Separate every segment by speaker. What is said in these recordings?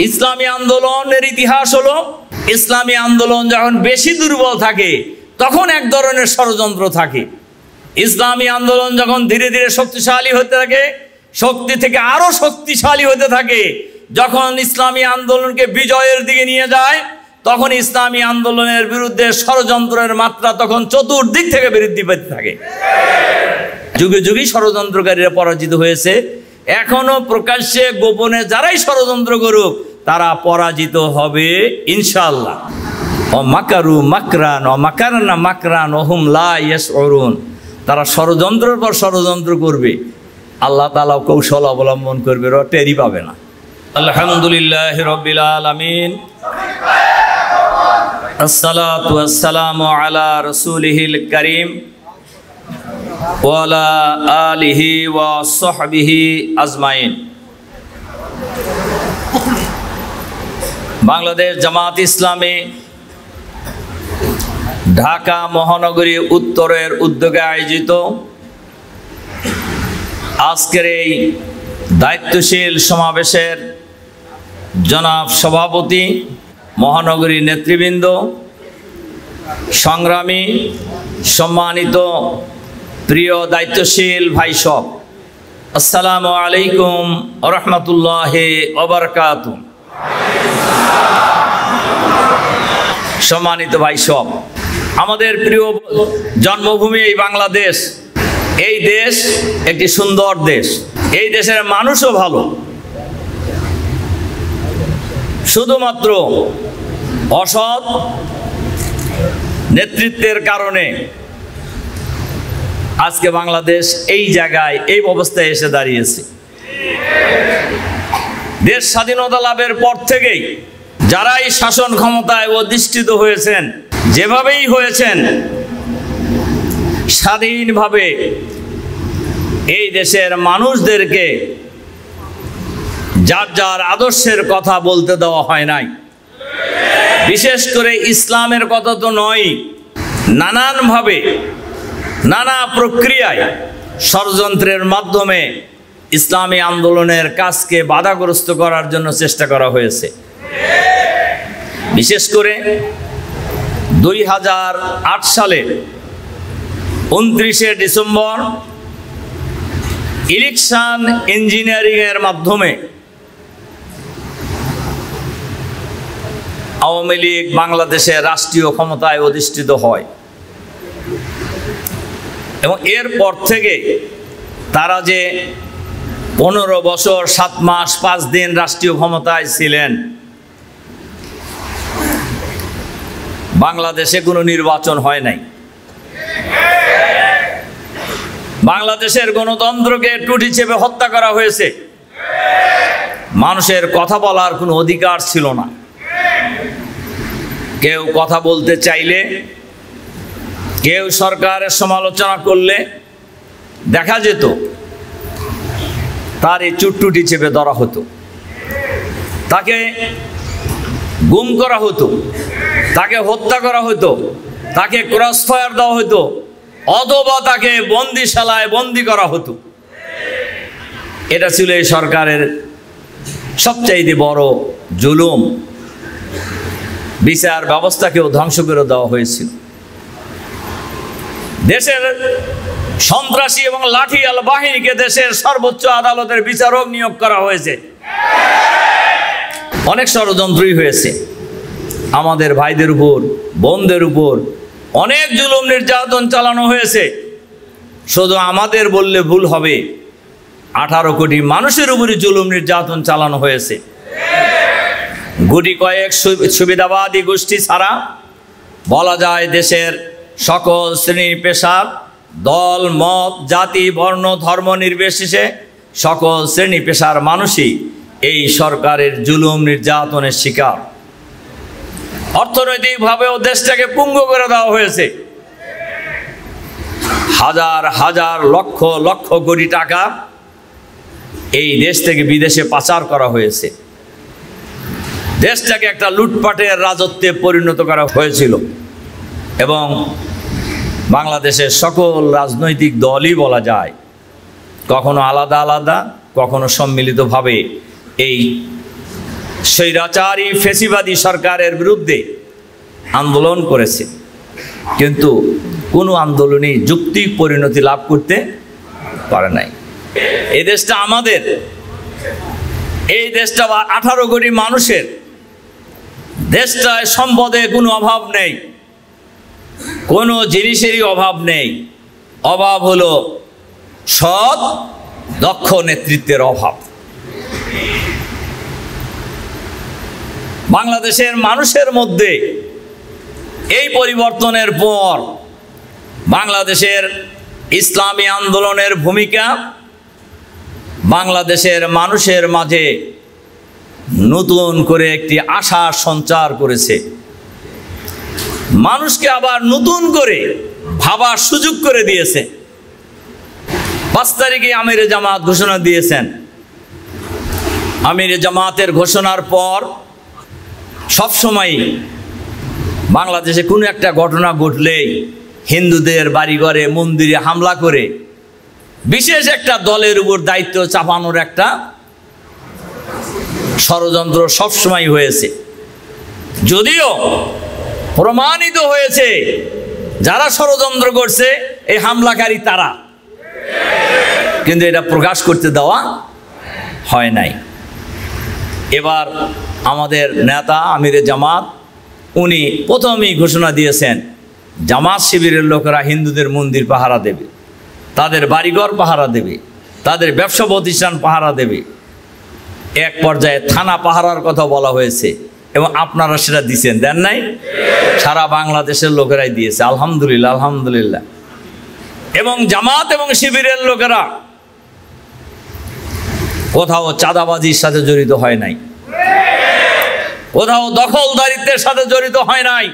Speaker 1: ইসলামী আন্দোলনের ইতিহাস হলো, ইসলামী আন্দোলন যখন বেশি দুর্বল থাকে তখন এক ধরনের ষড়যন্ত্র থাকে। ইসলামী আন্দোলন যখন ধীরে ধীরে শক্তিশালী হতে থাকে, শক্তি থেকে আরো শক্তিশালী হতে থাকে, যখন ইসলামী আন্দোলনকে বিজয়ের দিকে নিয়ে যায় তখন ইসলামী আন্দোলনের বিরুদ্ধে ষড়যন্ত্রের মাত্রা তখন চতুর্দিক থেকে বৃদ্ধি পেতে থাকে। যুগে যুগে ষড়যন্ত্রকারীরা পরাজিত হয়েছে, এখনো প্রকাশ্যে গোপনে যারাই ষড়যন্ত্র করুক তারা পরাজিত হবে ইনশাআল্লাহ। মাকারু মাকরান মাকারনা মাকরান ওহুম লা ইয়াশউরুন। তারা ষড়যন্ত্রের পর ষড়যন্ত্র করবে, আল্লাহ তাআলা কৌশল অবলম্বন করবে, টেরই পাবে না। আলহামদুলিল্লাহি রাব্বিল আলামিন, আসসালাতু ওয়াসসালামু আলা রাসূলিহিল কারীম ওয়া আলা আলিহি ওয়া সাহবিহি আজমাইন। বাংলাদেশ জামাত ইসলামী ঢাকা মহানগরী উত্তরের উদ্যোগে আয়োজিত আজকের এই দায়িত্বশীল সমাবেশের জনাব সভাপতি, মহানগরী নেতৃবৃন্দ, সংগ্রামী সম্মানিত প্রিয় দায়িত্বশীল ভাই সব, আসসালামু আলাইকুম ওয়া রাহমাতুল্লাহি ওয়া বারাকাতুহু। সম্মানিত ভাই সব, আমাদের প্রিয় জন্মভূমি এই বাংলাদেশ, এই দেশ একটি সুন্দর দেশ, এই দেশের মানুষও ভালো। শুধুমাত্র অসৎ নেতৃত্বের কারণে আজকে বাংলাদেশ এই জায়গায় এই অবস্থায় এসে দাঁড়িয়েছে। দেশ স্বাধীনতা লাভের পর থেকেই যারাই শাসন ক্ষমতায় অধিষ্ঠিত হয়েছেন, যেভাবেই হয়েছেন, স্বাধীনভাবে এই দেশের মানুষদেরকে যার যার আদর্শের কথা বলতে দেওয়া হয় নাই। বিশেষ করে ইসলামের কথা তো নয়, নানানভাবে নানা প্রক্রিয়ায় ষড়যন্ত্রের মাধ্যমে ইসলামী আন্দোলনের কাজকে বাধাগ্রস্ত করার জন্য চেষ্টা করা হয়েছে। বিশেষ করে 2008 সালে 29শে ডিসেম্বর ইলেকশন ইঞ্জিনিয়ারিং এর মাধ্যমে আওয়ামী লীগ বাংলাদেশের রাষ্ট্রীয় ক্ষমতায় অধিষ্ঠিত হয় এবং এরপর থেকে তারা যে 15 বছর 7 মাস 5 দিন রাষ্ট্রীয় ক্ষমতায় ছিলেন, বাংলাদেশে কোনো নির্বাচন হয় নাই। বাংলাদেশের গণতন্ত্রকে টুটি চেপে হত্যা করা হয়েছে। মানুষের কথা বলার কোনো অধিকার ছিল না। কেউ কথা বলতে চাইলে, কেউ সরকারের সমালোচনা করলে দেখা যেত তার এই চুটটুটি চেপে ধরা হতো, তাকে গুম করা হতো, তাকে হত্যা করা হতো, তাকে ক্রসফায়ার দেওয়া হতো, অথবা তাকে বন্দিশালায় বন্দি করা হতো। এটা ছিল এই সরকারের সবচাইতে বড় জুলুম। বিচার ব্যবস্থাকেও ধ্বংস করে দেওয়া হয়েছিল। দেশের সন্ত্রাসী এবং লাঠিয়াল বাহিনীকে দেশের সর্বোচ্চ আদালতের বিচারক নিয়োগ করা হয়েছে। অনেক ষড়যন্ত্রই হয়েছে। আমাদের ভাইদের উপর, বোনদের উপর অনেক জুলুম নির্যাতন চালানো হয়েছে। শুধু আমাদের বললে ভুল হবে, 18 কোটি মানুষের উপরে জুলুম নির্যাতন চালানো হয়েছে। গুটি কয়েক সুবিধাবাদী গোষ্ঠী ছাড়া বলা যায় দেশের সকল শ্রেণী পেশার, দল মত, জাতি বর্ণ ধর্ম নির্বিশেষে সকল শ্রেণী পেশার মানুষই এই সরকারের জুলুম নির্যাতনের শিকার। অর্থনৈতিকভাবেও দেশটাকে পঙ্গু করে দেওয়া হয়েছে। হাজার হাজার লক্ষ লক্ষ কোটি টাকা এই দেশ থেকে বিদেশে পাচার করা হয়েছে। দেশটাকে একটা লুটপাটের রাজত্বে পরিণত করা হয়েছিল এবং বাংলাদেশের সকল রাজনৈতিক দলই বলা যায় কখনো আলাদা আলাদা, কখনো সম্মিলিতভাবে এই স্বৈরাচারী ফ্যাসিবাদী সরকারের বিরুদ্ধে আন্দোলন করেছে, কিন্তু কোনো আন্দোলনই যুক্তিক পরিণতি লাভ করতে পারে নাই। এই দেশটা আমাদের, এই দেশটা 18 কোটি মানুষের, দেশটায় সম্পদে কোনো অভাব নেই, কোনো জিনিসেরই অভাব নেই। অভাব হলো সৎ দক্ষ নেতৃত্বের অভাব। বাংলাদেশের মানুষের মধ্যে এই পরিবর্তনের পর বাংলাদেশের ইসলামী আন্দোলনের ভূমিকা বাংলাদেশের মানুষের মাঝে নতুন করে একটি আশার সঞ্চার করেছে, মানুষকে আবার নতুন করে ভাবার সুযোগ করে দিয়েছে। 5 তারিখে আমিরে জামাত ঘোষণা দিয়েছেন। আমিরে জামাতের ঘোষণার পর সবসময় বাংলাদেশে কোনো একটা ঘটনা ঘটলেই হিন্দুদের বাড়িঘরে মন্দিরে হামলা করে বিশেষ একটা দলের উপর দায়িত্ব চাপানোর একটা ষড়যন্ত্র সবসময় হয়েছে। যদিও প্রমাণিত হয়েছে যারা ষড়যন্ত্র করছে এই হামলাকারী তারা, কিন্তু এটা প্রকাশ করতে দেওয়া হয় নাই। এবার আমাদের নেতা আমিরে জামাত উনি প্রথমেই ঘোষণা দিয়েছেন জামাত শিবিরের লোকেরা হিন্দুদের মন্দির পাহারা দেবে, তাদের বাড়িঘর পাহারা দেবে, তাদের ব্যবসা প্রতিষ্ঠান পাহারা দেবে। এক পর্যায়ে থানা পাহারার কথা বলা হয়েছে এবং আপনারা সেটা দিয়েছেন, দেন নাই? সারা বাংলাদেশের লোকেরাই দিয়েছে, আলহামদুলিল্লাহ আলহামদুলিল্লাহ। এবং জামাত এবং শিবিরের লোকেরা কোথাও চাঁদাবাজির সাথে জড়িত হয় নাই, কোথাও দখলদারিত্বের সাথে জড়িত হয় নাই,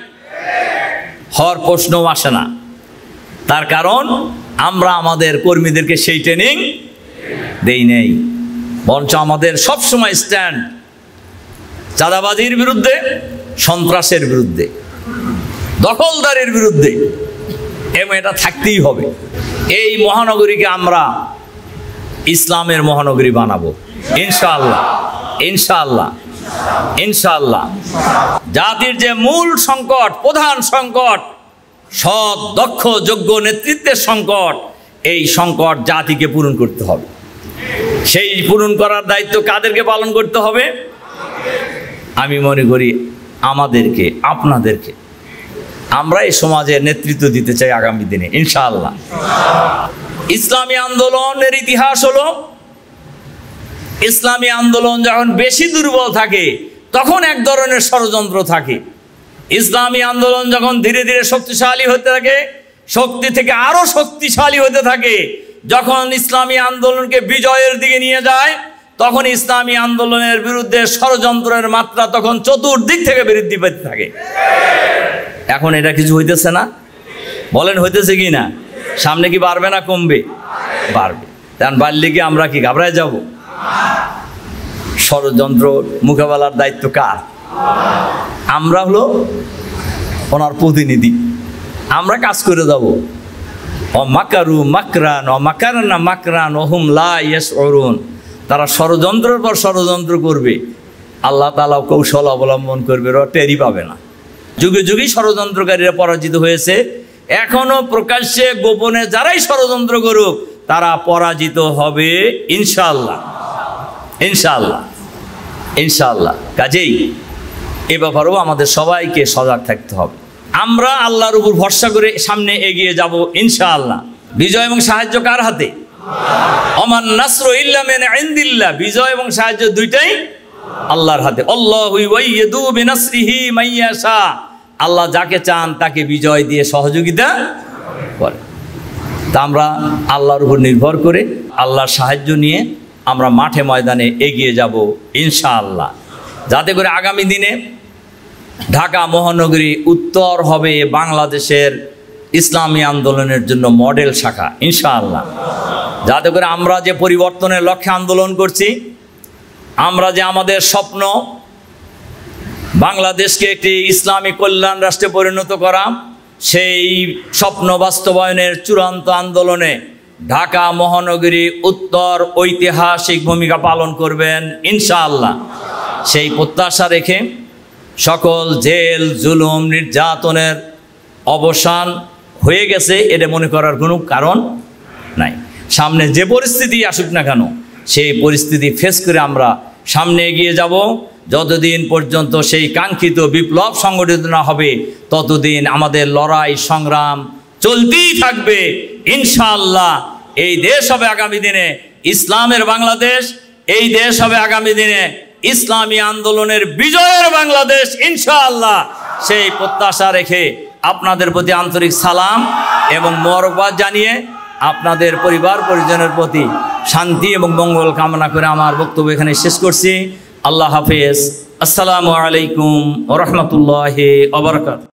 Speaker 1: হওয়ার প্রশ্নও আসে না। তার কারণ আমরা আমাদের কর্মীদেরকে সেই ট্রেনিং দেই নেই, বরঞ্চ আমাদের সবসময় স্ট্যান্ড চাঁদাবাজির বিরুদ্ধে, সন্ত্রাসের বিরুদ্ধে, দখলদারের বিরুদ্ধে, এবং এটা থাকতেই হবে। এই মহানগরীকে আমরা ইসলামের মহানগরী বানাবো ইনশাআল্লাহ ইনশাআল্লাহ ইনশাআল্লাহ। জাতির যে মূল সংকট, প্রধান সংকট, সৎ দক্ষ যোগ্য নেতৃত্বের সংকট, এই সংকট জাতিকে পূরণ করতে হবে। সেই পূরণ করার দায়িত্ব কাদেরকে পালন করতে হবে? আমি মনে করি আমাদেরকে, আপনাদেরকে। আমরা এই সমাজে নেতৃত্ব দিতে চাই আগামী দিনে ইনশাআল্লাহ। ইসলামী আন্দোলনের ইতিহাস হলো, ইসলামী আন্দোলন যখন বেশি দুর্বল থাকে তখন এক ধরনের ষড়যন্ত্র থাকে। ইসলামী আন্দোলন যখন ধীরে ধীরে শক্তিশালী হতে থাকে, শক্তি থেকে আরো শক্তিশালী হতে থাকে, যখন ইসলামী আন্দোলনকে বিজয়ের দিকে নিয়ে যায় তখন ইসলামী আন্দোলনের বিরুদ্ধে ষড়যন্ত্রের মাত্রা তখন চতুর্দিক থেকে বৃদ্ধি পেতে থাকে। এখন এটা কিছু হইতেছে না? বলেন হইতেছে কি না? সামনে কি বাড়বে না কমবে? বাড়বে। কারণ বাড়লে কি আমরা কি ঘাবড়ায় যাব? ষড়যন্ত্র মোকাবেলার দায়িত্ব কার? আমরা হলো ওনার প্রতিনিধি, আমরা কাজ করে যাব। ও মাকারু মাকরান ও মাকারানা মাকরান ওহুম লা ইয়াশউরুন। তারা ষড়যন্ত্রের পর ষড়যন্ত্র করবে, আল্লাহ তাআলা কৌশল অবলম্বন করবে, ওরা টেরই পাবে না। যুগে যুগেই ষড়যন্ত্রকারীরা পরাজিত হয়েছে, এখনো প্রকাশ্যে গোপনে যারাই ষড়যন্ত্র করুক তারা পরাজিত হবে ইনশাআল্লাহ ইনশাআল্লাহ ইনশাআল্লাহ। কাজেই এ ব্যাপারেও আমাদের সবাইকে সজাগ থাকতে হবে। আমরা আল্লাহর উপর ভরসা করে সামনে এগিয়ে যাব ইনশাআল্লাহ। বিজয় এবং সাহায্য কার হাতে? ওমান নাসরু ইল্লা মিন ইনদিল্লাহ। বিজয় এবং সাহায্য দুইটাই আল্লাহর হাতে। আল্লাহু ইয়াইয়িদু বিনাসরিহি মান ইয়াশা। আল্লাহ যাকে চান তাকে বিজয় দিয়ে সহযোগিতা করে। তা আমরা আল্লাহর উপর নির্ভর করে আল্লাহর সাহায্য নিয়ে আমরা মাঠে ময়দানে এগিয়ে যাব ইনশাআল্লাহ, যাতে করে আগামী দিনে ঢাকা মহানগরী উত্তর হবে বাংলাদেশের ইসলামী আন্দোলনের জন্য মডেল শাখা ইনশাআল্লাহ। যাতে করে আমরা যে পরিবর্তনের লক্ষ্যে আন্দোলন করছি, আমরা যে আমাদের স্বপ্ন বাংলাদেশকে একটি ইসলামী কল্যাণ রাষ্ট্রে পরিণত করা, সেই স্বপ্ন বাস্তবায়নের চূড়ান্ত আন্দোলনে ঢাকা মহানগরী উত্তর ঐতিহাসিক ভূমিকা পালন করবেন ইনশাআল্লাহ। সেই প্রত্যাশা রেখে সকল জেল জুলুম নির্যাতনের অবসান হয়ে গেছে এটা মনে করার কোনো কারণ নাই। সামনে যে পরিস্থিতি আসুক না কেন সেই পরিস্থিতি ফেস করে আমরা সামনে এগিয়ে যাব। যতদিন পর্যন্ত সেই কাঙ্ক্ষিত বিপ্লব সংগঠিত না হবে ততদিন আমাদের লড়াই সংগ্রাম চলতেই থাকবে। ইনশাআল্লাহ এই দেশ হবে আগামী দিনে ইসলামের বাংলাদেশ, এই দেশ হবে আগামী দিনে ইসলামী আন্দোলনের বিজয়ের বাংলাদেশ ইনশাআল্লাহ। সেই প্রত্যাশা রেখে আপনাদের প্রতি আন্তরিক সালাম এবং মোবারকবাদ জানিয়ে আপনাদের পরিবার পরিজনের প্রতি শান্তি এবং মঙ্গল কামনা করে আমার বক্তব্য এখানে শেষ করছি। আল্লাহ হাফেজ। আসসালামু আলাইকুম ওয়া রাহমাতুল্লাহি ওয়া বারাকাতুহু।